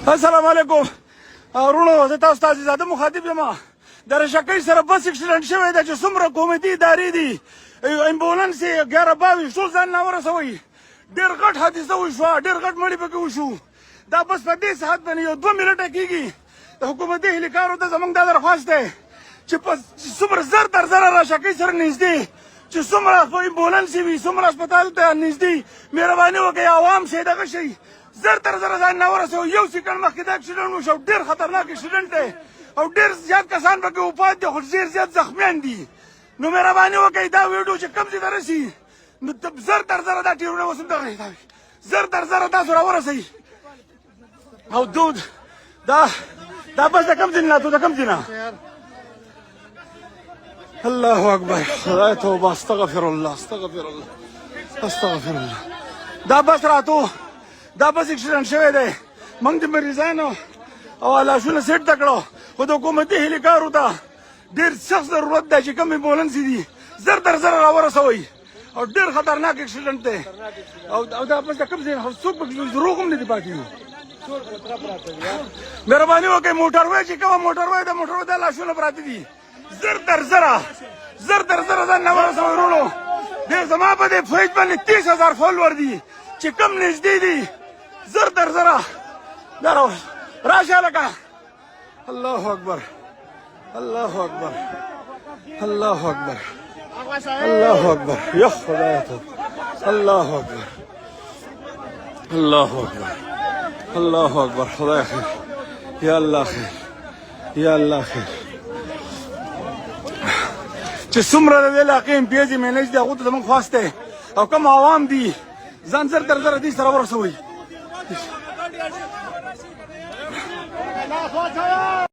السلام علیکم ورونو، زه تاسو ته عزیزاده مخاطب یم. د رشکۍ سره بس اکسیډنټ شوی دی چې څومره قومتي ادارې دي، امبولانس یې 11-22 ټول ځان نه ورسوئ. ډېر غټ حادثه وشوه، ډېر غټ مړي پکې وشو. دا بس په دې ساعت باندې یو 2 منټه کېږي. د حکومتي اهلکارو ته زموږ دا درخواست دی چې په څومره زر تر زره رشکۍ سره نږدې چې څومره امبولانس وي، څومره هسپتال ته نږدې مهرباني وکړئ، عوام شئ، دغه شئ، زر تر زره ځان نه ورسوئ. یو سیکنډ مخکې دا اکسیډنټ وشو، ډېر خطرناک اکسیډنټ دی او ډېر زیات کسان پکې وفات دي، خو ډېر زیات زخمیان دي. نو مهرباني وکړئ دا ویډیو چې کوم ځای ته رسي نو زر تر زره دا ټیرونه اوس هم دغه زر تر زره تاسو راورسئ. او دود دا بس د کوم ځای نه، د کوم ځای نه؟ الله اکبر، خدای توبه، استغفر الله استغفر الله استغفر الله. دا بس راتو، دا بس اکسیډنټ شوی دی. موږ د مریضانو او لاشونه سیټ ته کړو، خو د حکومتي اهلکارو ته ډېر سخت ضرورت دی چې کوم امبولانس دي زر تر زره راورسوئ. او ډېر خطرناک اکسیډنټ دی. او دا بس د کوم ځای نه؟ څوک پکې دروغ هم نه دي پاتې. مهرباني وکړئ موټروی چې کومه موټروی د موټروی د لاشونه پراته دي، زر تر زره ځان نه ورسوئ. وروڼو ډېر زما په دې فیج باندې 30,000 فالوور دي چې کم نږدې دي، زر تر زره دا راشه لکه. الله اکبر الله اکبر الله اکبر الله اکبر، یا خدای ته الله اکبر الله اکبر الله اکبر. خدای خیر، یا الله خیر، یا الله خیر. چې څومره د دې علاقې امپیاز مینیج دي هغو ته زموږ خواست دی، او کوم عوام دي ځان زر تر زره دې سره ورسوئ.